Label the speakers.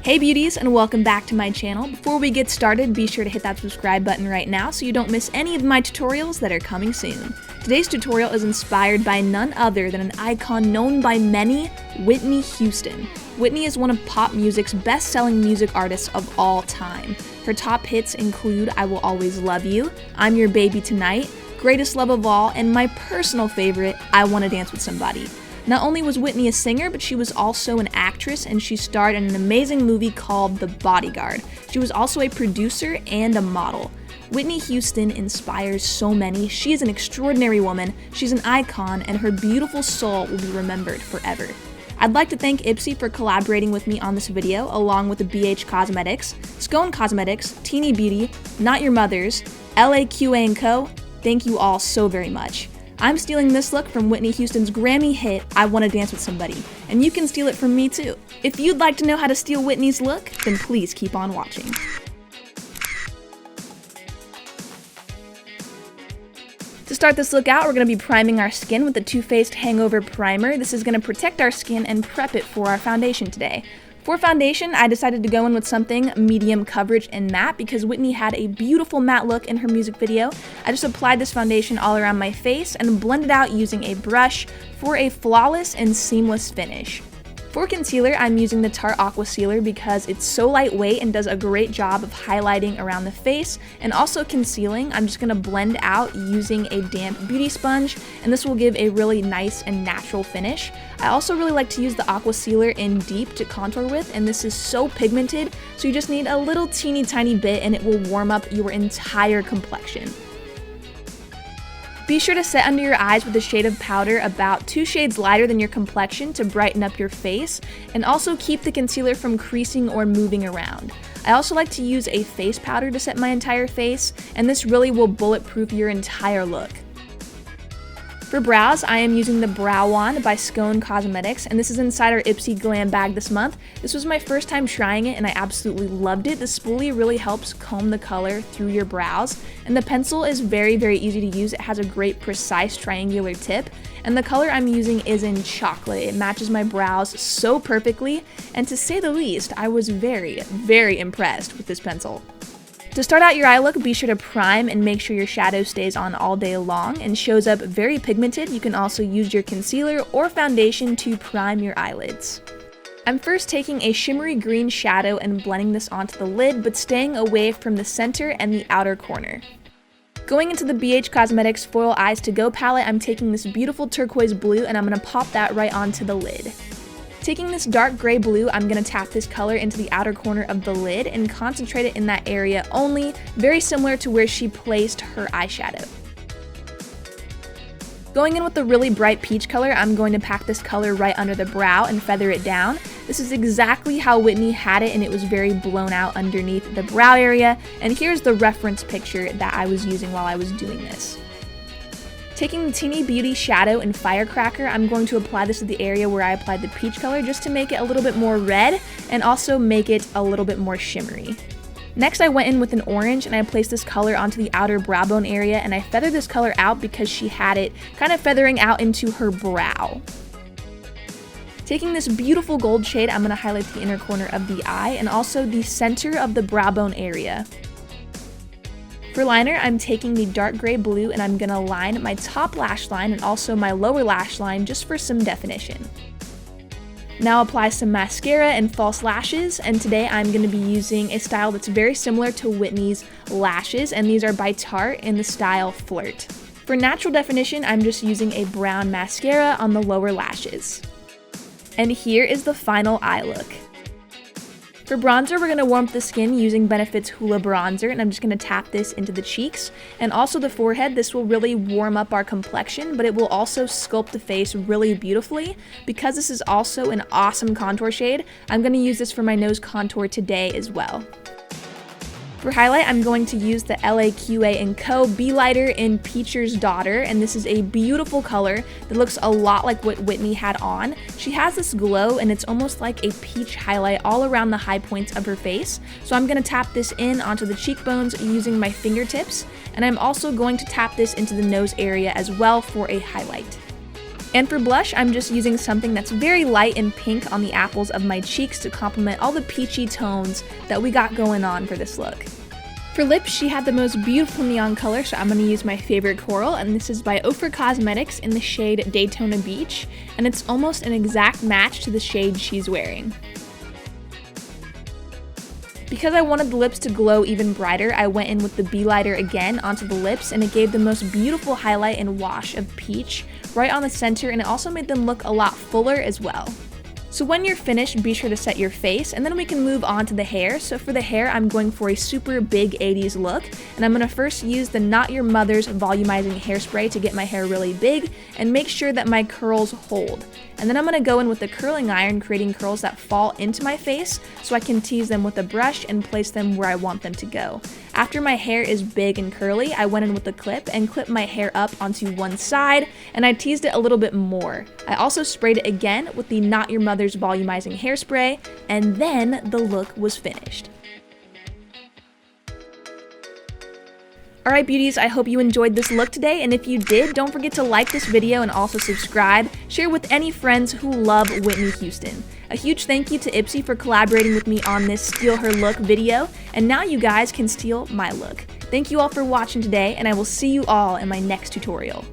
Speaker 1: Hey beauties, and welcome back to my channel. Before we get started, be sure to hit that subscribe button right now so you don't miss any of my tutorials that are coming soon. Today's tutorial is inspired by none other than an icon known by many, Whitney Houston. Whitney is one of pop music's best-selling music artists of all time. Her top hits include I Will Always Love You, I'm Your Baby Tonight, Greatest Love of All, and my personal favorite, I Wanna Dance with Somebody. Not only was Whitney a singer, but she was also an actress, and she starred in an amazing movie called The Bodyguard. She was also a producer and a model. Whitney Houston inspires so many. She is an extraordinary woman, she's an icon, and her beautiful soul will be remembered forever. I'd like to thank Ipsy for collaborating with me on this video, along with the BH Cosmetics, Skone Cosmetics, Teeny Beauty, Not Your Mother's, LAQA & Co. Thank you all so very much. I'm stealing this look from Whitney Houston's Grammy hit, I Wanna Dance with Somebody, and you can steal it from me too. If you'd like to know how to steal Whitney's look, then please keep on watching. To start this look out, we're going to be priming our skin with the Too Faced Hangover Primer. This is going to protect our skin and prep it for our foundation today. For foundation, I decided to go in with something medium coverage and matte because Whitney had a beautiful matte look in her music video. I just applied this foundation all around my face and blended out using a brush for a flawless and seamless finish. For concealer, I'm using the Tarte Aquacealer because it's so lightweight and does a great job of highlighting around the face and also concealing. I'm just going to blend out using a damp beauty sponge, and this will give a really nice and natural finish. I also really like to use the Aquacealer in Deep to contour with, and this is so pigmented, so you just need a little teeny tiny bit and it will warm up your entire complexion. Be sure to set under your eyes with a shade of powder about 2 shades lighter than your complexion to brighten up your face, and also keep the concealer from creasing or moving around. I also like to use a face powder to set my entire face, and this really will bulletproof your entire look. For brows, I am using the Brow Wand by Skone Cosmetics, and this is inside our Ipsy Glam bag this month. This was my first time trying it, and I absolutely loved it. The spoolie really helps comb the color through your brows, and the pencil is very, very easy to use. It has a great, precise triangular tip, and the color I'm using is in chocolate. It matches my brows so perfectly, and to say the least, I was very, very impressed with this pencil. To start out your eye look, be sure to prime and make sure your shadow stays on all day long and shows up very pigmented. You can also use your concealer or foundation to prime your eyelids. I'm first taking a shimmery green shadow and blending this onto the lid, but staying away from the center and the outer corner. Going into the BH Cosmetics Foil Eyes To Go palette, I'm taking this beautiful turquoise blue and I'm going to pop that right onto the lid. Taking this dark gray blue, I'm going to tap this color into the outer corner of the lid and concentrate it in that area only, very similar to where she placed her eyeshadow. Going in with the really bright peach color, I'm going to pack this color right under the brow and feather it down. This is exactly how Whitney had it, and it was very blown out underneath the brow area, and here's the reference picture that I was using while I was doing this. Taking the Teeny Beauty Shadow in Firecracker, I'm going to apply this to the area where I applied the peach color just to make it a little bit more red and also make it a little bit more shimmery. Next, I went in with an orange and I placed this color onto the outer brow bone area, and I feathered this color out because she had it kind of feathering out into her brow. Taking this beautiful gold shade, I'm going to highlight the inner corner of the eye and also the center of the brow bone area. For liner, I'm taking the dark gray blue and I'm going to line my top lash line and also my lower lash line just for some definition. Now apply some mascara and false lashes, and today I'm going to be using a style that's very similar to Whitney's lashes, and these are by Tarte in the style Flirt. For natural definition, I'm just using a brown mascara on the lower lashes. And here is the final eye look. For bronzer, we're going to warm up the skin using Benefit's Hoola bronzer, and I'm just going to tap this into the cheeks and also the forehead. This will really warm up our complexion, but it will also sculpt the face really beautifully. Because this is also an awesome contour shade, I'm going to use this for my nose contour today as well. For highlight, I'm going to use the LAQA & Co. Bee Lighter in Peacher's Daughter, and this is a beautiful color that looks a lot like what Whitney had on. She has this glow, and it's almost like a peach highlight all around the high points of her face. So I'm going to tap this in onto the cheekbones using my fingertips, and I'm also going to tap this into the nose area as well for a highlight. And for blush, I'm just using something that's very light and pink on the apples of my cheeks to complement all the peachy tones that we got going on for this look. For lips, she had the most beautiful neon color, so I'm going to use my favorite coral, and this is by Ofra Cosmetics in the shade Daytona Beach, and it's almost an exact match to the shade she's wearing. Because I wanted the lips to glow even brighter, I went in with the Bee Lighter again onto the lips, and it gave the most beautiful highlight and wash of peach right on the center, and it also made them look a lot fuller as well. So when you're finished, be sure to set your face, and then we can move on to the hair. So for the hair, I'm going for a super big 80s look, and I'm going to first use the Not Your Mother's volumizing hairspray to get my hair really big and make sure that my curls hold. And then I'm going to go in with the curling iron, creating curls that fall into my face so I can tease them with a brush and place them where I want them to go. After my hair is big and curly, I went in with the clip and clipped my hair up onto one side, and I teased it a little bit more. I also sprayed it again with the Not Your Mother's volumizing hairspray, and then the look was finished. Alright beauties, I hope you enjoyed this look today, and if you did, don't forget to like this video and also subscribe. Share with any friends who love Whitney Houston. A huge thank you to Ipsy for collaborating with me on this Steal Her Look video, and now you guys can steal my look. Thank you all for watching today, and I will see you all in my next tutorial.